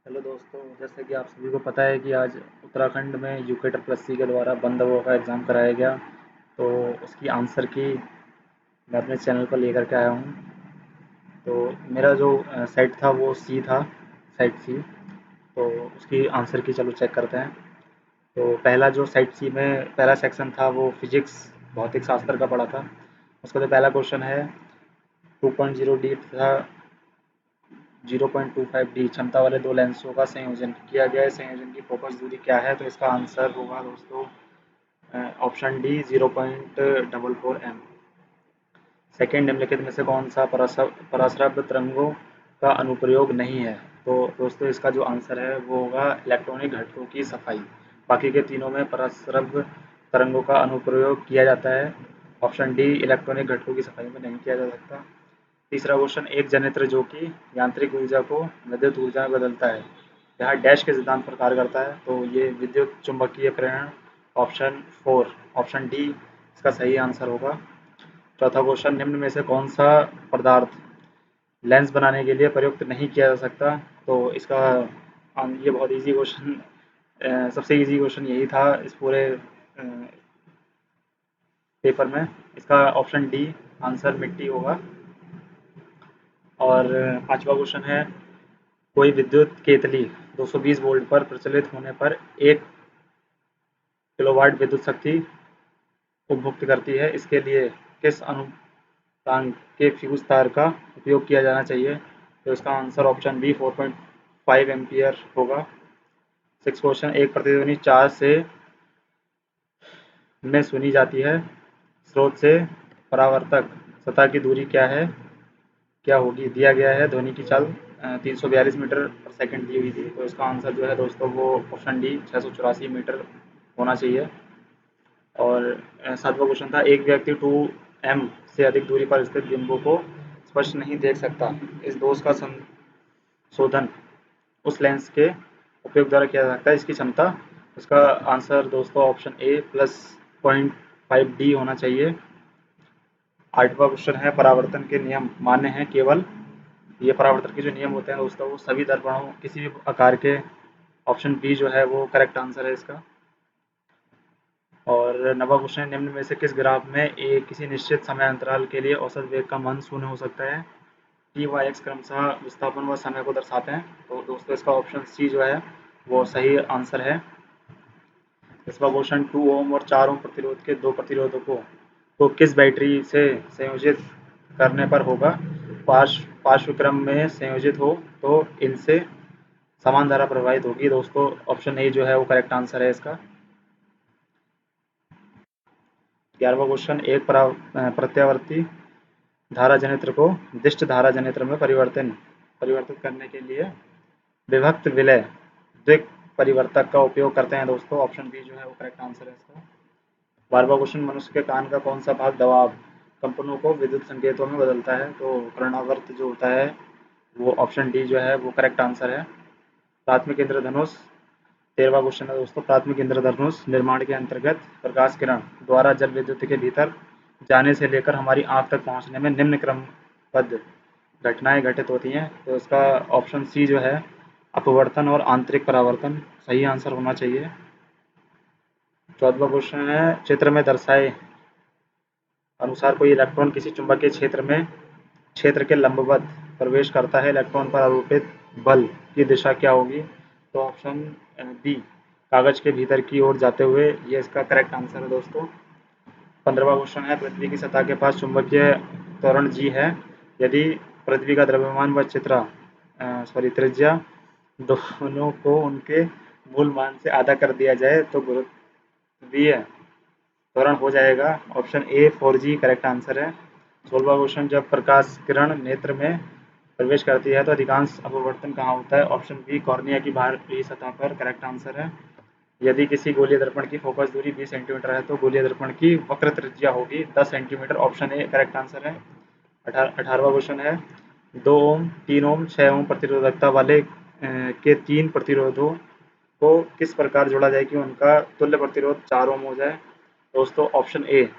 Hello दोस्तों, जैसे कि आप सभी को पता है कि आज उत्तराखंड में यूके ट्रिपल सी के द्वारा बंद हुआ का एग्ज़ाम कराया गया। तो उसकी आंसर की मैं अपने चैनल पर लेकर के आया हूँ। तो मेरा जो सेट था वो सी था, सेट सी। तो उसकी आंसर की चलो चेक करते हैं। तो पहला जो सेट सी में पहला सेक्शन था वो फिजिक्स भौतिक शास्त्र का पड़ा था। उसका जो पहला क्वेश्चन है 2.0 डी तथा 0.25 डी क्षमता वाले दो लेंसों का संयोजन किया गया है। संयोजन की फोकस दूरी क्या है? तो इसका आंसर होगा दोस्तों ऑप्शन डी 0.44 एम। सेकेंड, निम्नलिखित में से कौन सा पराश्रव्य तरंगों का अनुप्रयोग नहीं है? तो दोस्तों इसका जो आंसर है वो होगा इलेक्ट्रॉनिक घटकों की सफाई। बाकी के तीनों में पराश्रव्य तरंगों का अनुप्रयोग किया जाता है। ऑप्शन डी इलेक्ट्रॉनिक घटकों की सफाई में नहीं किया जा सकता। तीसरा क्वेश्चन, एक जनयंत्र जो कि यांत्रिक ऊर्जा को विद्युत ऊर्जा में बदलता है, यह डैश के सिद्धांत पर कार्य करता है? तो ये विद्युत चुंबकीय प्रेरण। ऑप्शन फोर, ऑप्शन डी इसका सही आंसर होगा। चौथा क्वेश्चन, निम्न में से कौन सा पदार्थ लेंस बनाने के लिए प्रयुक्त नहीं किया जा सकता? तो इसका ये बहुत इजी क्वेश्चन, सबसे इजी क्वेश्चन यही था इस पूरे पेपर में। इसका ऑप्शन डी आंसर मिट्टी होगा। और पांचवा क्वेश्चन है, कोई विद्युत केतली 220 वोल्ट पर प्रचलित होने पर 1 किलोवाट विद्युत शक्ति उपभोग करती है। इसके लिए किस अनुपांक के फ्यूज तार का उपयोग किया जाना चाहिए? तो इसका आंसर ऑप्शन बी 4.5 एम्पियर होगा। सिक्स क्वेश्चन, एक प्रतिध्वनि 4 से में सुनी जाती है, स्रोत से परावर्तक सतह की दूरी क्या होगी? दिया गया है ध्वनि की चाल 342 मीटर पर सेकंड दी हुई थी। तो इसका आंसर जो है दोस्तों वो ऑप्शन डी 684 मीटर होना चाहिए। और सातवां क्वेश्चन था, एक व्यक्ति 2 m से अधिक दूरी पर स्थित बिंदु को स्पष्ट नहीं देख सकता। इस दोष का संशोधन उस लेंस के उपयोग द्वारा किया जा सकता है, इसकी क्षमता। इसका आंसर दोस्तों ऑप्शन ए +0.5 डी होना चाहिए। आठवां क्वेश्चन है, परावर्तन के नियम मान्य हैं केवल, ये परावर्तन के जो नियम होते हैं दोस्तों वो सभी दर्पणों किसी भी आकार के। ऑप्शन बी जो है वो करेक्ट आंसर है इसका। और नवा क्वेश्चन है, निम्न में से किस ग्राफ में किसी निश्चित समय अंतराल के लिए औसत वेग का मान शून्य हो सकता है? टी व एक्स क्रमशः विस्थापन व समय को दर्शाते हैं। तो दोस्तों इसका ऑप्शन सी जो है वो सही आंसर है। इसका क्वेश्चन 2 ओम और 4 ओम प्रतिरोध के दो प्रतिरोधकों को किस बैटरी से संयोजित करने पर होगा? पार्श्व क्रम में संयोजित हो तो इनसे समान धारा प्रवाहित होगी। दोस्तों ऑप्शन ए जो है वो करेक्ट आंसर है इसका। 11वां क्वेश्चन, एक प्रत्यावर्ती धारा जनित्र को दिष्ट धारा जनित्र में परिवर्तित करने के लिए विभक्त विलय द्विक परिवर्तक का उपयोग करते हैं। दोस्तों ऑप्शन बी जो है वो करेक्ट आंसर है इसका। 12वां क्वेश्चन, मनुष्य के कान का कौन सा भाग दबाव कंपनों को विद्युत संकेतों में बदलता है? तो कर्णावर्त जो होता है वो ऑप्शन डी जो है वो करेक्ट आंसर है। प्राथमिक इंद्रधनुष। 13वां क्वेश्चन है दोस्तों, प्राथमिक इंद्रधनुष निर्माण के अंतर्गत प्रकाश किरण द्वारा जल विद्युत के भीतर जाने से लेकर हमारी आंख तक पहुंचने में निम्न क्रमबद्ध घटनाएं घटित होती हैं। तो इसका ऑप्शन सी जो है अपवर्तन और आंतरिक परावर्तन सही आंसर होना चाहिए। 14वां क्वेश्चन है, चित्र में दर्शाए अनुसार कोई इलेक्ट्रॉन किसी चुंबकीय क्षेत्र के लंबवत प्रवेश करता है, इलेक्ट्रॉन पर आरोपित बल की दिशा क्या होगी? तो ऑप्शन बी कागज के भीतर की ओर जाते हुए, ये इसका करेक्ट आंसर है दोस्तों। 15वां क्वेश्चन है, पृथ्वी की सतह के पास चुंबकीय त्वरण जी है, यदि पृथ्वी का द्रव्यमान व त्रिज्या दोनों को उनके मूल मान से आधा कर दिया जाए तो गुरुत्वीय त्वरण हो जाएगा। Option A 4g correct answer है। 16वां क्वेश्चन, जब प्रकाश किरण नेत्र में प्रवेश करती है तो अधिकांश अपवर्तन कहाँ होता है? ऑप्शन बी कॉर्निया की बाहरी सतह पर करेक्ट आंसर है। यदि किसी गोलीय दर्पण की फोकस दूरी 20 सेंटीमीटर है तो गोलीय दर्पण की वक्र त्रिज्या होगी 10 centimetre. Option A correct answer है। 18वां क्वेश्चन है, 2 ओम 3 ओम 6 ओम प्रतिरोधकता वाले के तीन प्रतिरोधों को किस प्रकार जोड़ा जाए कि उनका तुल्य प्रतिरोध 4 ओम हो जाए? दोस्तों ऑप्शन ए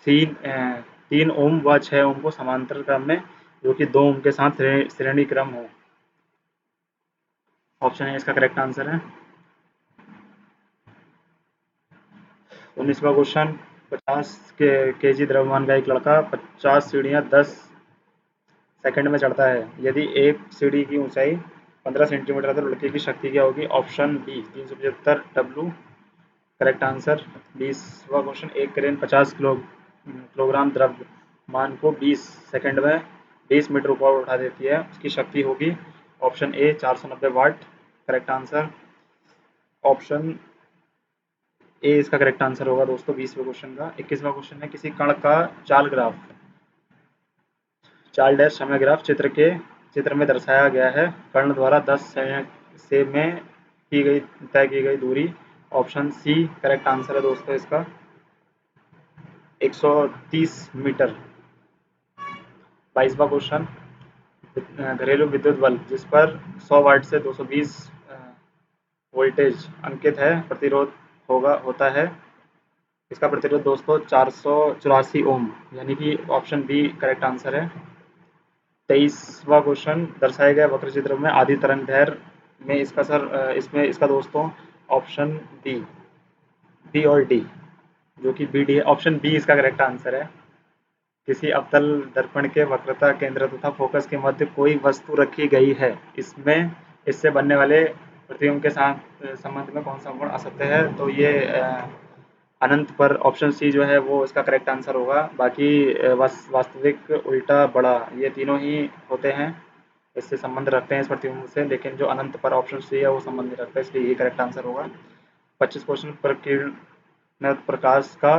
3 ओम व 6 ओम को समांतर क्रम में, जो कि 2 ओम के साथ श्रेणी क्रम हो। ऑप्शन ए इसका करेक्ट आंसर है। 19वां क्वेश्चन, 50 केजी द्रव्यमान का एक लड़का 50 सीढ़ियां 10 सेकंड में चढ़ता है। यदि एक सीढ़ी की ऊंचाई 15 सेंटीमीटर है तो लड़के की शक्ति क्या होगी? Option B 375 W correct answer. 20वां क्वेश्चन, एक क्रेन 50 किलोग्राम द्रव्यमान को 20 सेकंड में 20 मीटर ऊपर उठा देती है, उसकी शक्ति होगी? Option A 490 watt correct answer. Option A इसका करेक्ट आंसर होगा दोस्तों 20वें क्वेश्चन का। 21वां क्वेश्चन है, किसी कण का चाल ग्राफ चाल डैश समय ग्राफ चित्र में दर्शाया गया है। कर्ण द्वारा 10 से में तय की गई दूरी। ऑप्शन सी करेक्ट आंसर है दोस्तों इसका 130 मीटर। 22वां क्वेश्चन, घरेलू विद्युत बल्ब जिस पर 100 वाट से 220 वोल्टेज अंकित है प्रतिरोध होता है, इसका प्रतिरोध दोस्तों 484 ओम, यानी कि ऑप्शन बी करेक्ट आंसर है। 23वां क्वेश्चन, दर्शाए गए वक्र चित्र में आदि तरंग दैर्घ्य में इसमें इसका दोस्तों ऑप्शन बी बी और डी, जो कि बी डी है। ऑप्शन बी इसका करेक्ट आंसर है। किसी अवतल दर्पण के वक्रता केंद्र तथा फोकस के मध्य कोई वस्तु रखी गई है, इसमें इससे बनने वाले प्रतिबिंब के साथ संबंध में कौन सा गुण असत्य है? तो ये अनंत पर ऑप्शन सी जो है वो इसका करेक्ट आंसर होगा। बाकी वास्तविक, उल्टा, बड़ा, ये तीनों ही होते हैं, इससे संबंध रखते हैं इस प्रतिबिंब से, लेकिन जो अनंत पर ऑप्शन सी है वो संबंध नहीं रखता है, इसलिए ये करेक्ट आंसर होगा। 25 क्वेश्चन, प्रकीर्णन प्रकाश का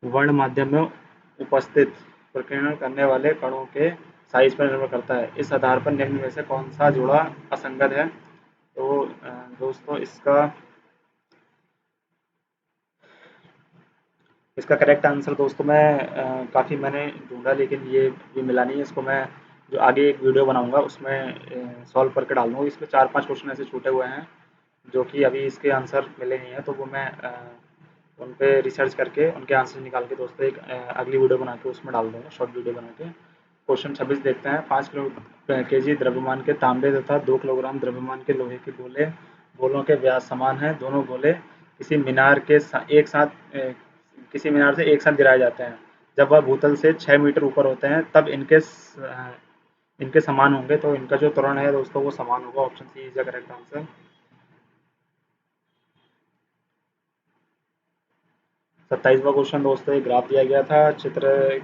वर्ण माध्यम में उपस्थित प्रकीर्णन करने वाले कणों के साइज पर निर्भर करता है। इस आधार पर निम्न में से कौन सा जोड़ा असंगत है? तो दोस्तों इसका करेक्ट आंसर दोस्तों मैं काफ़ी मैंने ढूंढा लेकिन ये मिला नहीं है। इसको मैं जो आगे एक वीडियो बनाऊंगा उसमें सॉल्व करके डाल दूँगा। इसमें 4-5 क्वेश्चन ऐसे छूटे हुए हैं जो कि अभी इसके आंसर मिले नहीं हैं, तो वो मैं उन पे रिसर्च करके उनके आंसर निकाल के दोस्तों एक अगली वीडियो बना के उसमें डाल दूँगा, शॉर्ट वीडियो बना के। क्वेश्चन 26 देखते हैं। 5 केजी द्रव्यमान के तांबे तथा 2 किलोग्राम द्रव्यमान के लोहे के गोलों के व्यास समान हैं। दोनों गोले किसी मीनार के एक साथ किसी मीनार से एक साथ गिराए जाते हैं। जब वह भूतल से 6 मीटर ऊपर होते हैं तब इनके समान होंगे, तो इनका जो त्वरण है दोस्तों वो समान होगा। Option C is the correct answer. 27वां क्वेश्चन दोस्तों, एक ग्राफ दिया गया था। चित्र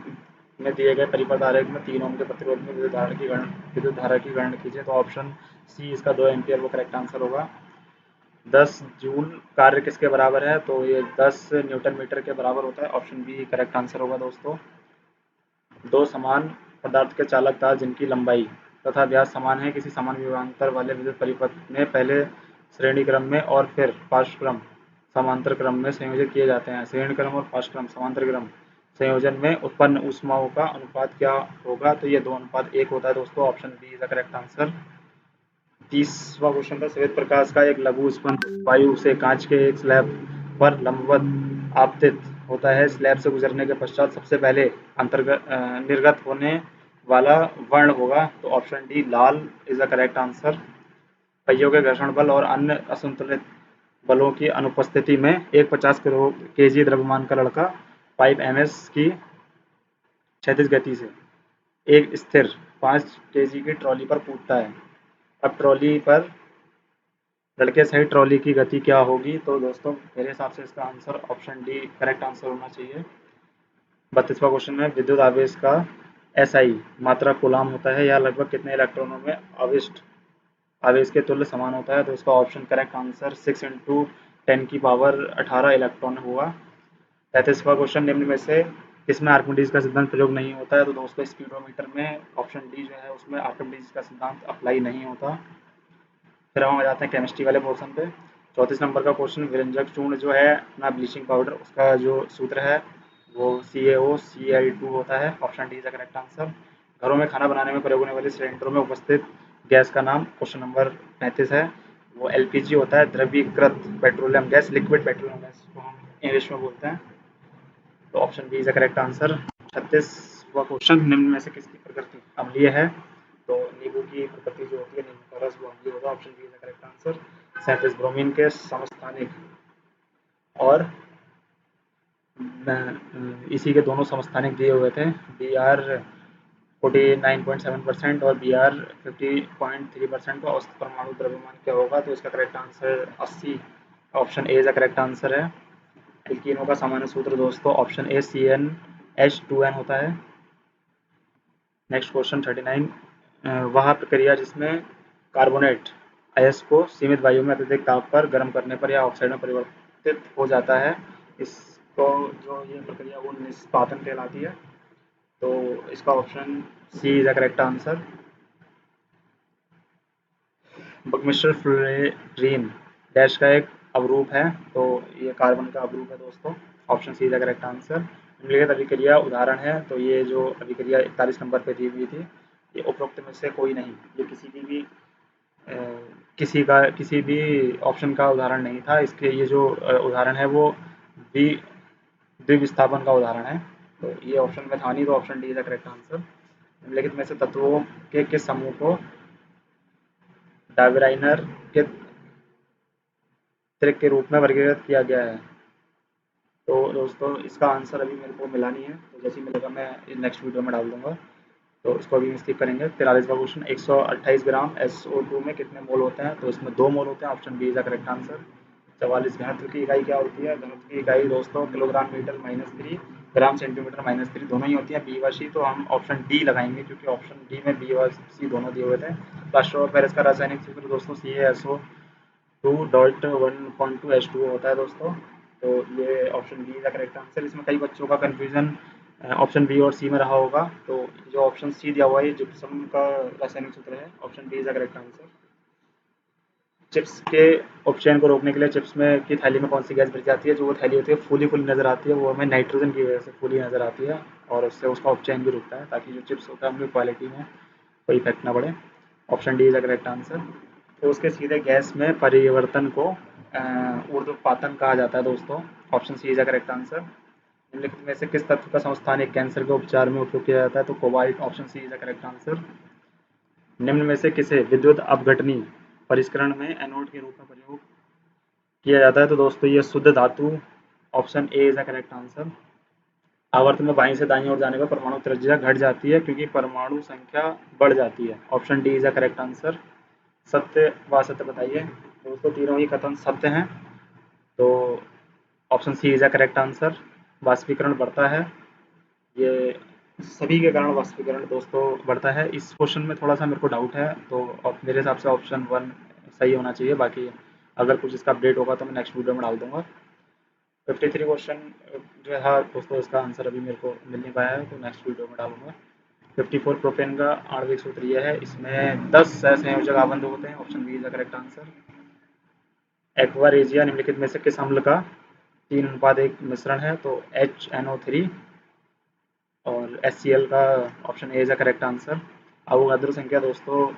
में दिए गए परिपथ आरेख में 3 ओम के प्रतिरोध में विद्युत धारा की गणना कीजिए। तो ऑप्शन सी इसका 2 एम्पियर वो करेक्ट आंसर होगा। 10 जूल कार्य किसके बराबर है? तो ये 10 न्यूटन मीटर के बराबर होता है। ऑप्शन बी करेक्ट आंसर होगा दोस्तों। दो समान पदार्थ के चालक तार जिनकी लंबाई तथा व्यास समान है, किसी समान विभवांतर वाले विद्युत परिपथ में पहले श्रेणी क्रम में और फिर पार्श्व क्रम समांतर क्रम में संयोजित किए जाते हैं। श्रेणी क्रम और पार्श्व क्रम समांतर क्रम संयोजन में उत्पन्न ऊष्माओं का अनुपात क्या होगा? तो ये 2:1 होता है दोस्तों। Option B is the correct answer. 30वां क्वेश्चन था, श्वेत प्रकाश का एक लघु स्पंद वायु से कांच के एक स्लैब पर लंबवत आपतित होता है। स्लैब से गुजरने के पश्चात सबसे पहले निर्गत होने वाला वर्ण होगा। तो option D Lal is the correct answer. पहियों के घर्षण बल और अन्य असंतुलित बलों की अनुपस्थिति में एक 50 केजी द्रव्यमान का लड़का 5 ms की क्षैतिज गति से एक स्थिर 5 केजी की ट्रॉली पर कूदता है। अब ट्रॉली पर लड़के सहित ट्रॉली की गति क्या होगी? तो दोस्तों मेरे हिसाब से इसका answer option D correct answer होना चाहिए। 32वां क्वेश्चन है, विद्युत आवेश का SI मात्रा कूलाम होता है, यह लगभग कितने इलेक्ट्रॉनों में आविष्ट आवेश के तुल्य समान होता है? तो इसका ऑप्शन करेक्ट आंसर 6 × 10⁻18 इलेक्ट्रॉन होगा। 33वां क्वेश्चन, निम्न में से किसमें आर्किमिडीज का सिद्धांत प्रयोग नहीं होता है? तो दोस्तों स्पीडोमीटर में ऑप्शन डी जो है उसमें आर्किमिडीज का सिद्धांत अप्लाई नहीं होता। फिर हम आ जाते हैं केमिस्ट्री वाले पोर्शन पे। 34 नंबर का क्वेश्चन, विरंजक चूर्ण जो है अपना ब्लीचिंग पाउडर, उसका जो सूत्र है वो CaOCl2 होता है। Option D is the correct answer. घरों में खाना बनाने में प्रयोग होने वाले सिलेंडरों में उपस्थित गैस का नाम क्वेश्चन नंबर 35 है, वो LPG होता है, द्रवीकृत petroleum gas, liquid petroleum gas को हम इंग्लिश में बोलते हैं। तो option B is the correct answer. 36वां क्वेश्चन, निम्न में से किसकी प्रकृति अम्लीय है? तो नींबू की प्रकृति जो होती है, नींबू का रस, वो अम्लीय होगा। Option B is the correct answer. 37 bromine के समस्थानिक और इसी के दोनों समस्थानिक दिए हुए थे, बी आर 49.7% और बी आर 50.3% का औसत परमाणु द्रव्यमान क्या होगा? तो इसका correct answer 80, option A is the correct answer है। एल्कीनों का सामान्य सूत्र दोस्तों ऑप्शन ए CnH2n होता है। नेक्स्ट क्वेश्चन 39, वह प्रक्रिया जिसमें कार्बोनेट अयस्क को सीमित वायु में अत्यधिक ताप पर गर्म करने पर या ऑक्साइड में परिवर्तित हो जाता है, इसको जो ये प्रक्रिया वो निष्पादन कहलाती है। तो इसका option C is the correct answer. Buckminster fullerene dash का एक अवरूप है, तो ये कार्बन का अवरूप है दोस्तों। Option C is the correct answer. निम्नलिखित अभिक्रिया उदाहरण है, तो ये जो अभिक्रिया 41 नंबर पे दी हुई थी, ये उपरोक्त में से कोई नहीं, ये किसी भी ऑप्शन का उदाहरण नहीं था। इसके ये जो उदाहरण है वो द्विविस्थापन का उदाहरण है, तो ये ऑप्शन में था नहीं, तो option D is the correct answer. निम्नलिखित में से तत्वों के किस समूह को डायबराइनर के त्रिक के रूप में वर्गीकृत किया गया है? तो दोस्तों इसका आंसर अभी मेरे को मिला नहीं है, तो जैसे ही मिलेगा मैं नेक्स्ट वीडियो में डाल दूंगा। तो इसको अभी स्किप करेंगे। 43वां क्वेश्चन, 128 ग्राम SO2 में कितने मोल होते हैं? तो इसमें 2 मोल होते हैं। Option B is the correct answer. 44, घनत्व की इकाई क्या होती है? घनत्व की इकाई दोस्तों किलोग्राम मीटर -3, ग्राम सेंटीमीटर -3 दोनों ही होती है। बी व सी, तो हम ऑप्शन डी लगाएंगे क्योंकि ऑप्शन डी में बी व सी दोनों दिए हुए थे। प्लास्टर ऑफ पेरिस का रासायनिक सूत्र दोस्तों CaSO2.1.2H2O होता है दोस्तों। तो ये ऑप्शन बी का करेक्ट आंसर। इसमें कई बच्चों का कंफ्यूजन ऑप्शन बी और सी में रहा होगा, तो जो ऑप्शन सी दिया हुआ है जिप्सम का रासायनिक सूत्र है, option B is the correct answer. Chips के उपचयन को रोकने के लिए चिप्स में की थैली में कौन सी गैस भरी जाती है? जो वो थैली होती है फूली फूली नजर आती है, वो हमें नाइट्रोजन की वजह से फूली नजर आती है, और उससे उसका उपचयन भी रुकता है, ताकि जो चिप्स होता है उनकी क्वालिटी में कोई इफेक्ट ना पड़े। Option D is the correct answer. तो उसके सीधे गैस में परिवर्तन को ऊर्ध्वपातन कहा जाता है दोस्तों। Option C is the correct answer. निम्नलिखित में से किस तत्व का समस्थानिक कैंसर के उपचार में उपयोग किया जाता है? तो cobalt. Option C is the correct answer. निम्न में से किसे विद्युत अपघटनी परिष्करण में एनोड के रूप में प्रयोग किया जाता है? तो दोस्तों ये शुद्ध धातु। Option A is the correct answer. आवर्त में बाईं से दाईं ओर जाने पर परमाणु त्रिज्या घट जाती है क्योंकि परमाणु संख्या बढ़ जाती है। Option D is the correct answer. सत्य व असत्य बताइए। दोस्तों तीनों ही कथन सत्य हैं, तो option C is the correct answer. वाष्पीकरण बढ़ता है, ये सभी के कारण वाष्पीकरण दोस्तों बढ़ता है। इस क्वेश्चन में थोड़ा सा मेरे को डाउट है, तो मेरे हिसाब से ऑप्शन 1 सही होना चाहिए। बाकी अगर कुछ इसका अपडेट होगा तो मैं नेक्स्ट वीडियो में डाल दूंगा। 53 क्वेश्चन जो है दोस्तों, इसका आंसर अभी मेरे को मिल नहीं पाया है, तो नेक्स्ट वीडियो में डालूंगा। 54, प्रोपेन का आणविक सूत्र यह है, इसमें 10 सहसंयोजक आबंध होते हैं। Option B is the correct answer. Aqua regia निम्नलिखित में से किस अम्ल का 3:1 मिश्रण है? तो HNO3 और HCl का option A is the correct answer. Avogadro संख्या दोस्तों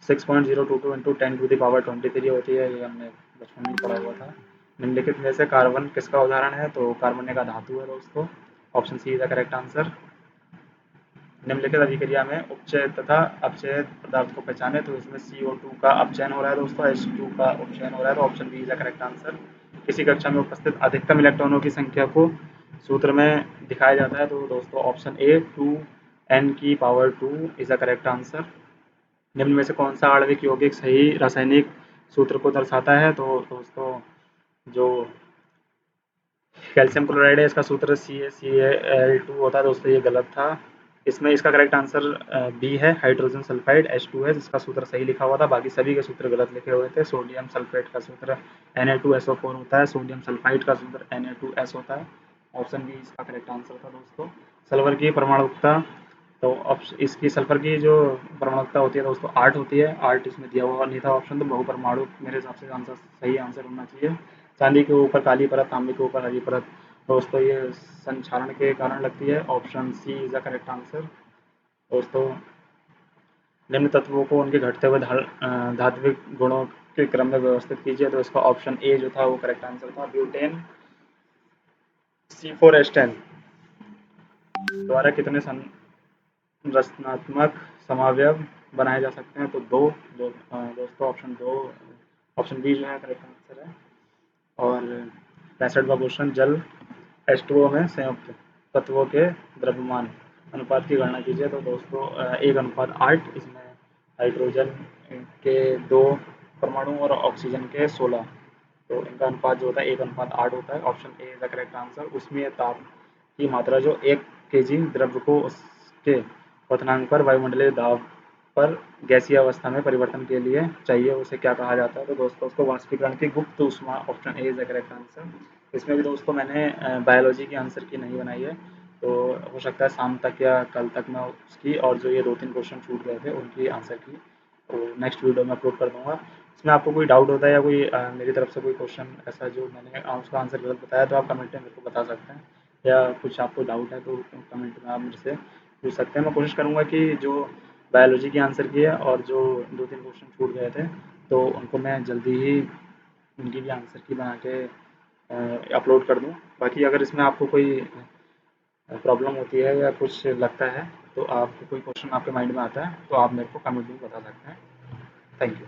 6.022 × 10⁻23 होती है, ये हमने बचपन में पढ़ा हुआ था। निम्नलिखित में से कार्बन किसका उदाहरण है? तो कार्बन का धातु है दोस्तों। Option C is the correct answer. निम्नलिखित अभिक्रिया में उपचय तथा अपचय पदार्थ को पहचाने, तो इसमें CO2 का अपचयन हो रहा है दोस्तों, H2 का उपचयन हो रहा है, तो option B is the correct answer. किसी कक्षा में उपस्थित अधिकतम इलेक्ट्रॉनों की संख्या को सूत्र में दिखाया जाता है, तो दोस्तों option A 2n⁻² is the correct answer. निम्न में से कौन सा आणविक यौगिक सही रासायनिक सूत्र को दर्शाता है? तो दोस्तों जो कैल्शियम क्लोराइड है, इसका सूत्र CaCl2 होता है दोस्तों, ये गलत था। इसमें इसका करेक्ट आंसर बी है, हाइड्रोजन सल्फाइड H2 है, जिसका सूत्र सही लिखा हुआ था, बाकी सभी के सूत्र गलत लिखे हुए थे। सोडियम सल्फेट का सूत्र Na2SO4 होता है, सोडियम सल्फाइड का सूत्र Na2S होता है। ऑप्शन बी इसका करेक्ट आंसर था दोस्तों। सल्फर की परमाणुकता, तो इसकी सल्फर की जो परमाणुकता होती है दोस्तों 8 होती है। 8 इसमें दिया हुआ नहीं था ऑप्शन, तो बहुपरमाणु मेरे हिसाब से आंसर सही आंसर होना चाहिए। चांदी के ऊपर काली परत, तांबे के ऊपर हरी परत, दोस्तों ये संक्षारण के कारण लगती है। Option C is the correct answer. दोस्तों निम्न तत्वों को उनके घटते हुए धात्विक गुणों के क्रम में व्यवस्थित कीजिए, तो इसका ऑप्शन ए जो था वो करेक्ट आंसर था। ब्यूटेन C4H10 द्वारा कितने संरचनात्मक समावयव बनाए जा सकते हैं, तो दोस्तों ऑप्शन बी जो है करेक्ट आंसर है। और 65वां क्वेश्चन, जल H2O में संयुक्त तत्वों के द्रव्यमान अनुपात की गणना कीजिए। तो दोस्तों 1:8, इसमें हाइड्रोजन के 2 परमाणु और ऑक्सीजन के 16, तो इनका अनुपात जो होता है 1:8 होता है। Option A is the correct answer. उसमें ताप की मात्रा जो 1 kg द्रव्य को उसके क्वथनांक पर वायुमंडलीय दाब पर गैसीय अवस्था में परिवर्तन के लिए चाहिए, उसे क्या कहा जाता है? तो दोस्तों उसको वाष्पीकरण की गुप्त ऊष्मा। Option A is the correct answer. इसमें भी दोस्तों मैंने बायोलॉजी की आंसर की नहीं बनाई है, तो हो सकता है शाम तक या कल तक मैं उसकी और जो ये 2-3 क्वेश्चन छूट गए थे उनकी आंसर की तो नेक्स्ट वीडियो में अपलोड कर दूंगा। इसमें आपको कोई डाउट होता है या कोई मेरी तरफ से कोई क्वेश्चन ऐसा जो मैंने उसका आंसर गलत बताया, तो आप कमेंट में मेरे को बता सकते हैं, या कुछ आपको डाउट है तो कमेंट में आप मेरे से पूछ सकते हैं। मैं कोशिश करूँगा कि जो बायोलॉजी की आंसर की है और जो 2-3 क्वेश्चन छूट गए थे तो उनको मैं जल्दी ही उनकी भी आंसर की बना के अपलोड कर दूँ। बाकी अगर इसमें आपको कोई प्रॉब्लम होती है या कुछ लगता है, तो आपको कोई क्वेश्चन आपके माइंड में आता है तो आप मेरे को कमेंट में बता सकते हैं। Thank you.